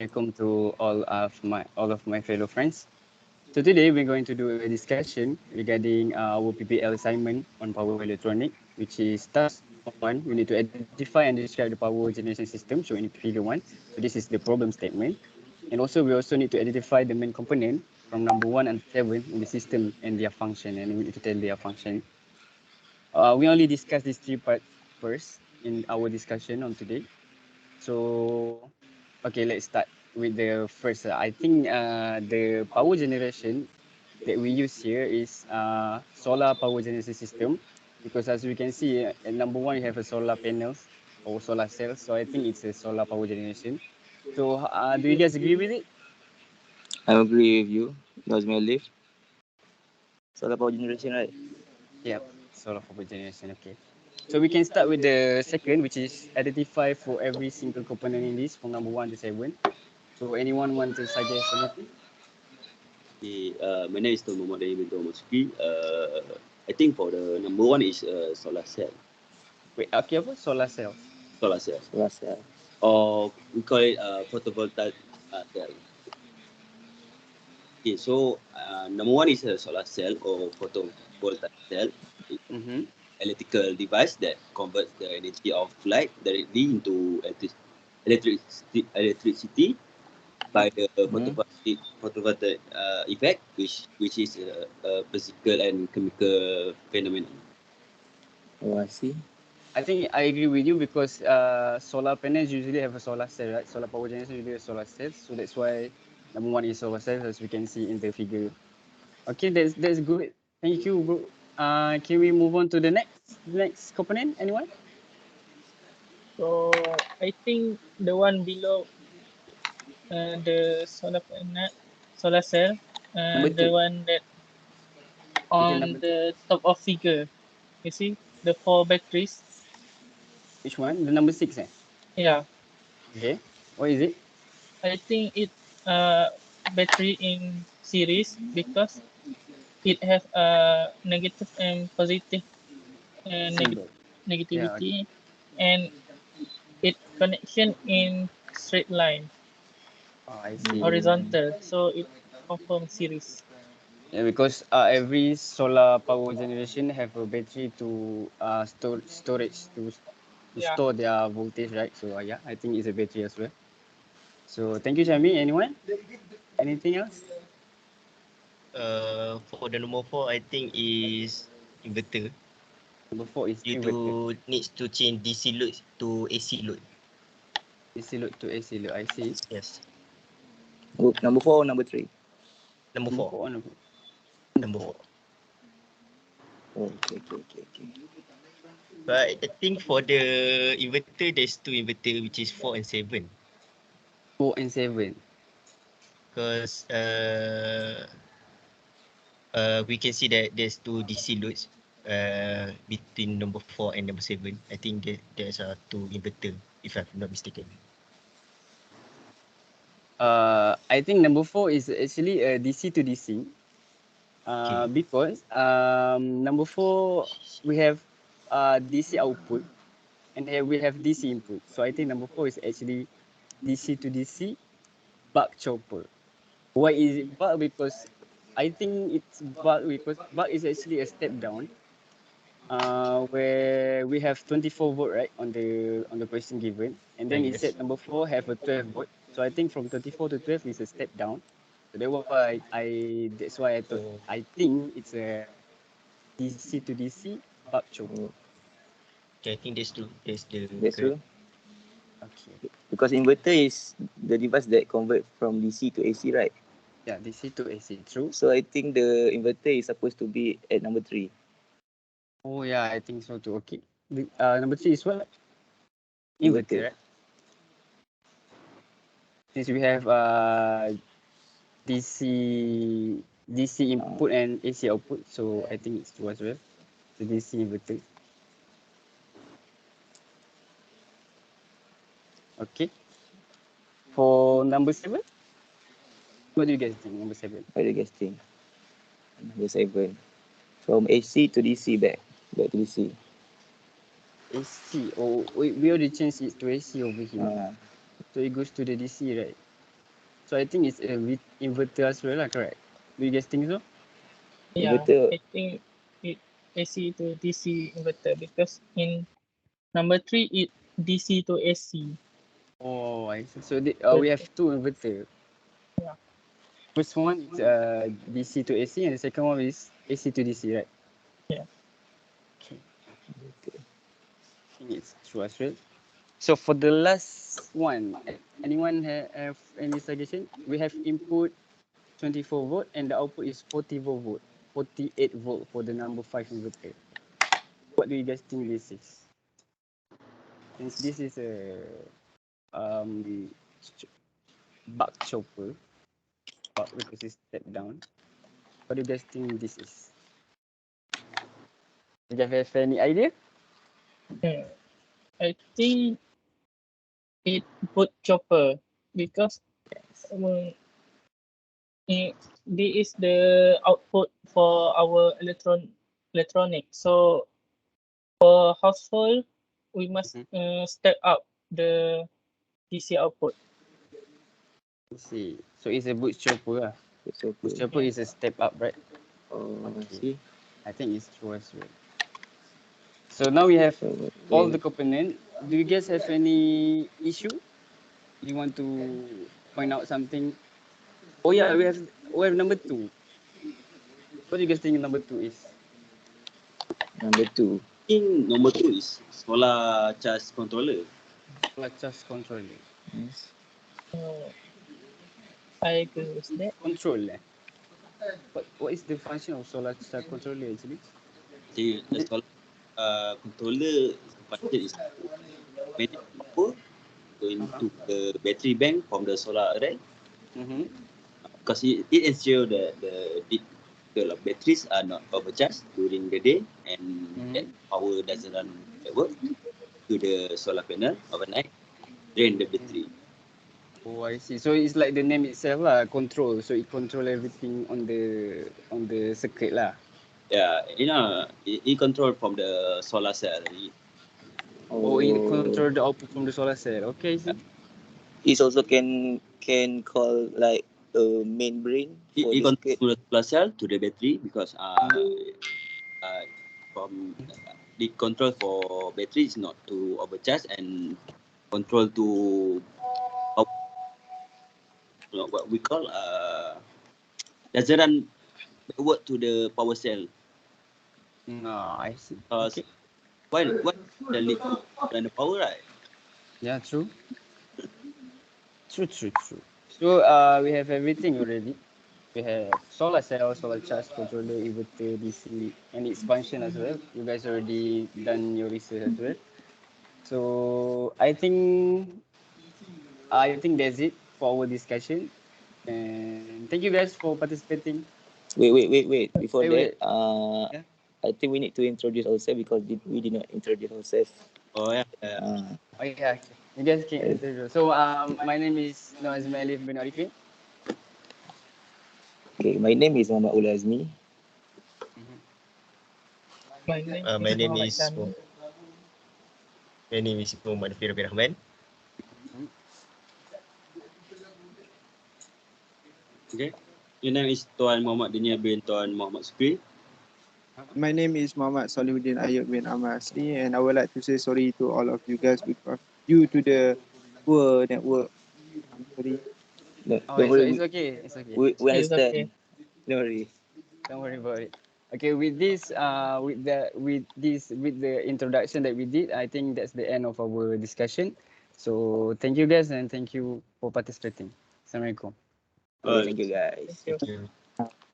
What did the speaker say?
welcome to all of my fellow friends. So today we're going to do a discussion regarding our PBL assignment on power electronic, which is task one. We need to identify and describe the power generation system shown in figure one. So this is the problem statement. And also we also need to identify the main component from number 1 and 7 in the system and their function, and we need to tell their function. We only discuss these three parts first in our discussion on today. So, okay, let's start with the first. I think the power generation that we use here is solar power generation system, because as we can see, at number 1, you have a solar panels or solar cells. So I think it's a solar power generation. So do you guys agree with it? I agree with you. Nazmi Aliff. Solar power generation, right? Yep, solar power generation. Okay. So we can start with the second, which is identify for every single component in this from number 1 to 7. So anyone want to suggest anything? Okay, my name is Mohd bin Nor Arifin. I think for the number one is solar cell. Wait, okay, apa? Solar cells. Solar cell. Solar cell. Or we call it photovoltaic cell. Okay, so number one is a solar cell or photovoltaic cell. Mm-hmm. Electrical device that converts the energy of light directly into electricity by the photovoltaic effect, which is a physical and chemical phenomenon. Oh, I see. I think I agree with you because solar panels usually have a solar cell, right? Solar power generation usually has solar cells, so that's why number 1 is solar cells, as we can see in the figure. Okay, that's good. Thank you, bro. Can we move on to the next component? Anyone? So I think the one below the solar cell, Number the 2. one that Okay, on number 2. the top of figure, you see the 4 batteries. Which one? The number 6, eh? Yeah, Okay. What is it? I think it battery in series because it has a negative and positive Symbol. Yeah. negativity, and it connection in straight line Oh, I see. horizontal, so it confirm series. Yeah, because every solar power generation have a battery to storage to Yeah. store their voltage, right? So yeah, I think it's a battery as well. So thank you, Syahmi. Anyone? Anything else? For the number 4, I think is inverter. Number 4 is You inverter. needs to change DC load to AC load. AC load to AC load. I see. Yes. Oh, number 4 or number 3? Number 4. Or number Number 4. Oh, okay. But I think for the inverter, there's 2 inverter, which is 4 and 7. 4 and 7. Because we can see that there's 2 DC loads between number 4 and number 7. I think there's 2 inverter, if I'm not mistaken. I think number 4 is actually a DC to DC. Okay. Because number 4 we have DC output, and here we have DC input. So I think number 4 is actually DC to DC buck chopper. Why is it buck? Because I think it's buck because buck is actually a step down. Where we have 24 volt, right, on the question given, and then it Yes. said number 4 have a 12 volt. So I think from 24 to 12 is a step down. So that's why I thought I think it's a DC to DC buck chopper. Okay, I think there's the That's correct. true. Okay. Because inverter is the device that convert from DC to AC, right? Yeah, DC to AC. True. So I think the inverter is supposed to be at number 3. Oh yeah, I think so too. Okay. Number 3 is what? Inverter. Inverter, right? Since we have DC input and AC output, so I think it's true as well. The DC inverter. Okay. For number 7, what do you guys think? Number 7. What do you guys think? Number 7. From AC to DC back to DC. AC. Oh, we already changed it to AC over here. Ah, So it goes to the DC, right? So I think it's a inverter as well, correct? Do you guys think so? Yeah, Inverter. I think it AC to DC inverter because in number 3 it DC to AC. Oh, I see. So we have two inverter. Yeah. First one is DC to AC, and the second one is AC to DC, right? Yeah. Okay. I think it's true as well. So for the last one, anyone have any suggestion? We have input 24 volt and the output is 48 volt for the number 5 inverter. What do you guys think this is? Since this is a buck chopper, because it's step down. What do you guys think this is? Do you guys have any idea? I think it boot chopper because this is the output for our electronic. So for household, we must step up the DC output. I see. So it's a boot chopper. Boot chopper is a step up, right? Oh, Okay. see. I think it's true as well. So now we have all the component. Do you guys have any issue? You want to point out something? Oh yeah, we have number 2. What do you guys think number 2 is? Number 2. I think number 2 is solar charge controller. Solar charge controller. Yes. I agree with that. Control. What is the function of solar charge controller actually? The solar controller function is to manage power going to the battery bank from the solar array. Because it ensures that the batteries are not overcharged during the day and that power doesn't run backward to the solar panel overnight, drain the battery. Oh, I see. So it's like the name itself lah, control. So it control everything on the circuit lah. Yeah, it control from the solar cell. It control the output from the solar cell. Okay, see. It also can call like a main brain for It the circuit. control the solar cell to the battery because from the control for battery is not to overcharge and control to what we call doesn't run backward to the power cell. I see. Okay. Why the need to run the power, right? Yeah, true. True. So we have everything already. We have solar cell, solar charge controller, inverter, DC, and its function as well. You guys already done your research as well. So I think that's it for our discussion. And thank you guys for participating. Wait. Before Wait. that, Yeah. I think we need to introduce ourselves because we did not introduce ourselves. Oh yeah. Oh yeah. Okay. You guys can introduce. So my name is Nazri Aliff Bin Nor Arifin. Okay, my name is Muhammad Ulul Azmi. My name is Mohd bin RAHMAN. Okay. Your name is Tuan Muhammad Danial bin Tuan Muhammad SUKRI. My name is Muhammad SOLEHUDDIN AYUB bin ASRI, and I would like to say sorry to all of you guys because due to the poor network. I'm sorry. No, Oh, don't worry. it's okay. It's okay. We It's understand. okay. Don't worry. Don't worry about it. Okay, with this, with the introduction that we did, I think that's the end of our discussion. So thank you guys and thank you for participating. Assalamualaikum. Okay, thank you guys. Thank you. Thank you.